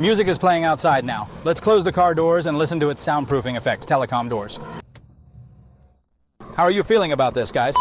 Music is playing outside now. Let's close the car doors and listen to its soundproofing effect, telecom doors. How are you feeling about this, guys?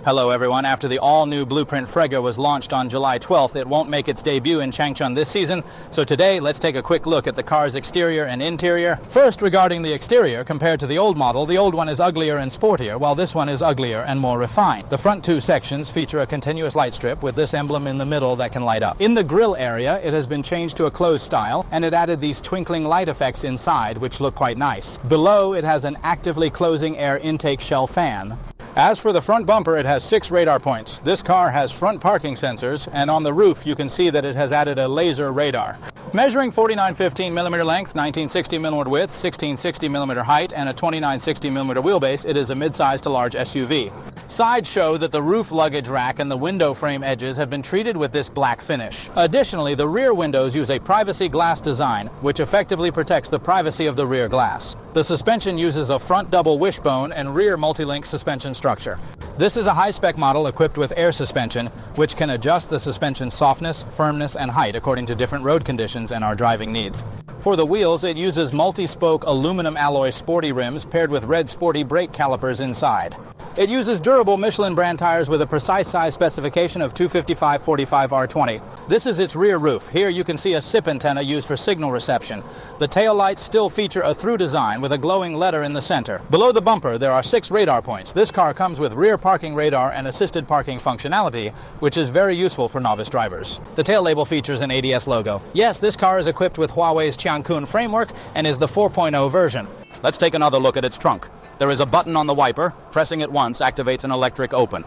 Hello everyone. After the all-new Blueprint Frega was launched on July 12th, it won't make its debut in Changchun this season, so today let's take a quick look at the car's exterior and interior. First, regarding the exterior, compared to the old model, the old one is uglier and sportier, while this one is uglier and more refined. The front two sections feature a continuous light strip with this emblem in the middle that can light up. In the grille area, it has been changed to a closed style, and it added these twinkling light effects inside, which look quite nice. Below, it has an actively closing air intake shell fan. As for the front bumper, it has 6 radar points. This car has front parking sensors, and on the roof you can see that it has added a laser radar. Measuring 49-15mm length, 19-60mm width, 16-60mm height, and a 29-60mm wheelbase, it is a mid-size to large SUV. Sides show that the roof luggage rack and the window frame edges have been treated with this black finish. Additionally, the rear windows use a privacy glass design, which effectively protects the privacy of the rear glass. The suspension uses a front double wishbone and rear multi-link suspension structure. This is a high-spec model equipped with air suspension, which can adjust the suspension's softness, firmness, and height according to different road conditions and our driving needs. For the wheels, it uses multi-spoke aluminum alloy sporty rims paired with red sporty brake calipers inside. It uses durable Michelin brand tires with a precise size specification of 255/45 R20. This is its rear roof. Here you can see a SIP antenna used for signal reception. The tail lights still feature a through design with a glowing letter in the center. Below the bumper, there are 6 radar points. This car comes with rear parking radar and assisted parking functionality, which is very useful for novice drivers. The tail label features an ADS logo. Yes, this car is equipped with Huawei's Qiankun framework and is the 4.0 version. Let's take another look at its trunk. There is a button on the wiper. Pressing it once activates an electric open.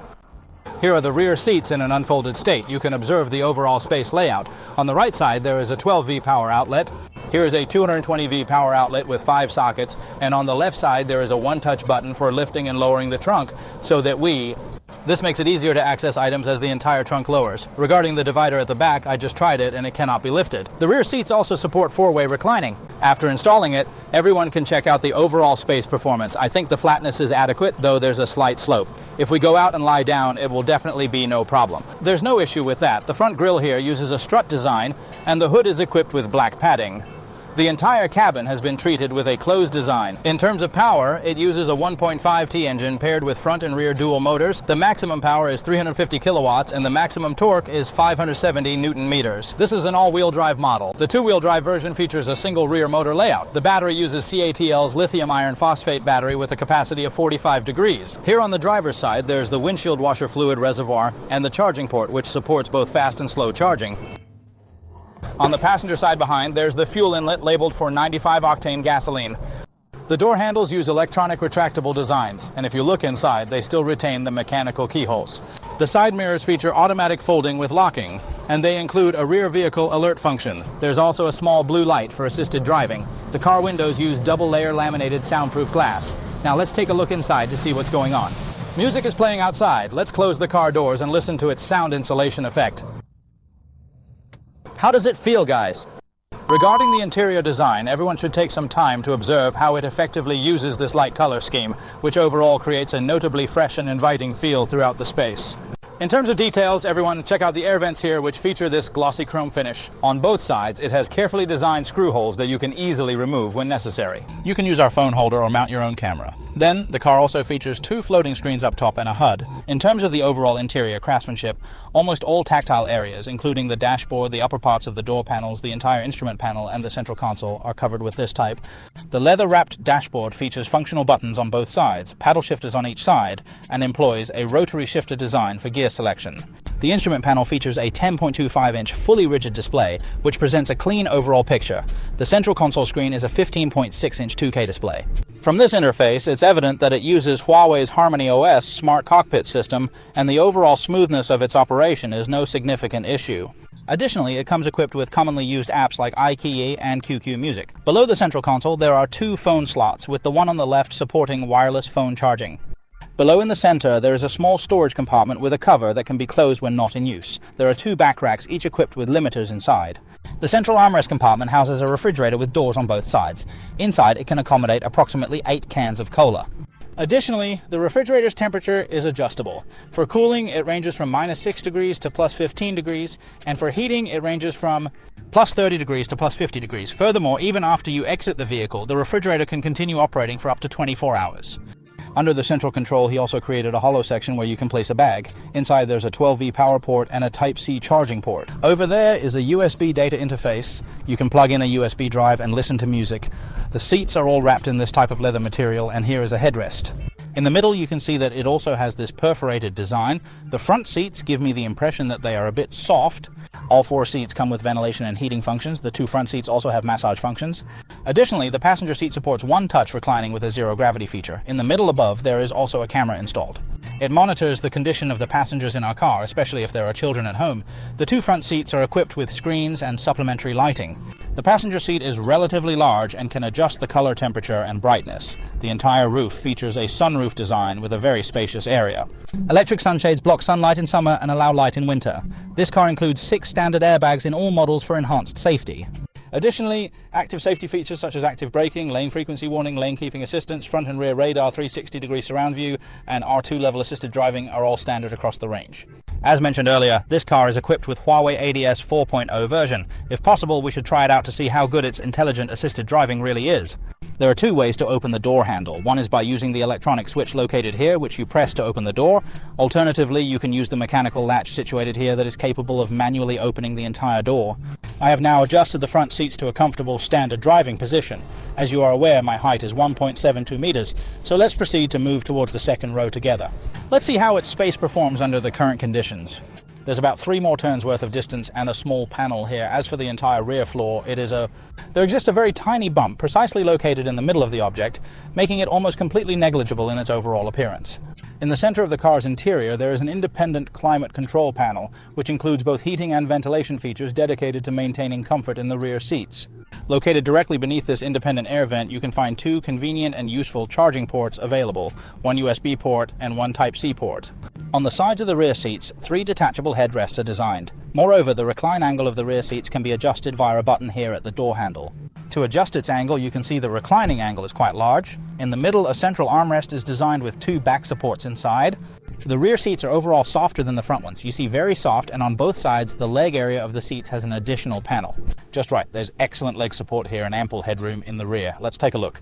Here are the rear seats in an unfolded state. You can observe the overall space layout. On the right side, there is a 12V power outlet. Here is a 220V power outlet with 5 sockets, and on the left side there is a one-touch button for lifting and lowering the trunk so that this makes it easier to access items as the entire trunk lowers. Regarding the divider at the back, I just tried it and it cannot be lifted. The rear seats also support 4-way reclining. After installing it, everyone can check out the overall space performance. I think the flatness is adequate, though there's a slight slope. If we go out and lie down, it will definitely be no problem. There's no issue with that. The front grille here uses a strut design, and the hood is equipped with black padding. The entire cabin has been treated with a closed design. In terms of power, it uses a 1.5T engine paired with front and rear dual motors. The maximum power is 350 kilowatts and the maximum torque is 570 Newton meters. This is an all-wheel drive model. The two-wheel drive version features a single rear motor layout. The battery uses CATL's lithium iron phosphate battery with a capacity of 45 degrees. Here on the driver's side, there's the windshield washer fluid reservoir and the charging port, which supports both fast and slow charging. On the passenger side behind, there's the fuel inlet labeled for 95-octane gasoline. The door handles use electronic retractable designs, and if you look inside, they still retain the mechanical keyholes. The side mirrors feature automatic folding with locking, and they include a rear vehicle alert function. There's also a small blue light for assisted driving. The car windows use double-layer laminated soundproof glass. Now let's take a look inside to see what's going on. Music is playing outside. Let's close the car doors and listen to its sound insulation effect. How does it feel, guys? Regarding the interior design, everyone should take some time to observe how it effectively uses this light color scheme, which overall creates a notably fresh and inviting feel throughout the space. In terms of details, everyone check out the air vents here, which feature this glossy chrome finish. On both sides, it has carefully designed screw holes that you can easily remove when necessary. You can use our phone holder or mount your own camera. Then, the car also features 2 floating screens up top and a HUD. In terms of the overall interior craftsmanship, almost all tactile areas, including the dashboard, the upper parts of the door panels, the entire instrument panel, and the central console, are covered with this type. The leather-wrapped dashboard features functional buttons on both sides, paddle shifters on each side, and employs a rotary shifter design for gear selection. The instrument panel features a 10.25-inch fully rigid display, which presents a clean overall picture. The central console screen is a 15.6-inch 2K display. From this interface, it's evident that it uses Huawei's Harmony OS smart cockpit system, and the overall smoothness of its operation is no significant issue. Additionally, it comes equipped with commonly used apps like iQIYI and QQ Music. Below the central console, there are 2 phone slots, with the one on the left supporting wireless phone charging. Below in the center, there is a small storage compartment with a cover that can be closed when not in use. There are 2 back racks, each equipped with limiters inside. The central armrest compartment houses a refrigerator with doors on both sides. Inside, it can accommodate approximately 8 cans of cola. Additionally, the refrigerator's temperature is adjustable. For cooling, it ranges from -6 degrees to +15 degrees, and for heating, it ranges from +30 degrees to +50 degrees. Furthermore, even after you exit the vehicle, the refrigerator can continue operating for up to 24 hours. Under the central control, he also created a hollow section where you can place a bag. Inside there's a 12V power port and a Type-C charging port. Over there is a USB data interface. You can plug in a USB drive and listen to music. The seats are all wrapped in this type of leather material, and here is a headrest. In the middle you can see that it also has this perforated design. The front seats give me the impression that they are a bit soft. All 4 seats come with ventilation and heating functions. The 2 front seats also have massage functions. Additionally, the passenger seat supports one-touch reclining with a zero-gravity feature. In the middle above, there is also a camera installed. It monitors the condition of the passengers in our car, especially if there are children at home. The 2 front seats are equipped with screens and supplementary lighting. The passenger seat is relatively large and can adjust the color temperature and brightness. The entire roof features a sunroof design with a very spacious area. Electric sunshades block sunlight in summer and allow light in winter. This car includes 6 standard airbags in all models for enhanced safety. Additionally, active safety features such as active braking, lane frequency warning, lane keeping assistance, front and rear radar, 360-degree surround view, and R2 level assisted driving are all standard across the range. As mentioned earlier, this car is equipped with Huawei ADS 4.0 version. If possible, we should try it out to see how good its intelligent assisted driving really is. There are 2 ways to open the door handle. One is by using the electronic switch located here, which you press to open the door. Alternatively, you can use the mechanical latch situated here that is capable of manually opening the entire door. I have now adjusted the front seats to a comfortable standard driving position. As you are aware, my height is 1.72 meters, so let's proceed to move towards the second row together. Let's see how its space performs under the current conditions. There's about 3 more turns worth of distance and a small panel here. As for the entire rear floor, there exists a very tiny bump precisely located in the middle of the object, making it almost completely negligible in its overall appearance. In the center of the car's interior, there is an independent climate control panel, which includes both heating and ventilation features dedicated to maintaining comfort in the rear seats. Located directly beneath this independent air vent, you can find 2 convenient and useful charging ports available, 1 USB port and 1 Type-C port. On the sides of the rear seats, 3 detachable headrests are designed. Moreover, the recline angle of the rear seats can be adjusted via a button here at the door handle. To adjust its angle, you can see the reclining angle is quite large. In the middle, a central armrest is designed with 2 back supports inside. The rear seats are overall softer than the front ones. You see very soft, and on both sides, the leg area of the seats has an additional panel. Just right, there's excellent leg support here and ample headroom in the rear. Let's take a look.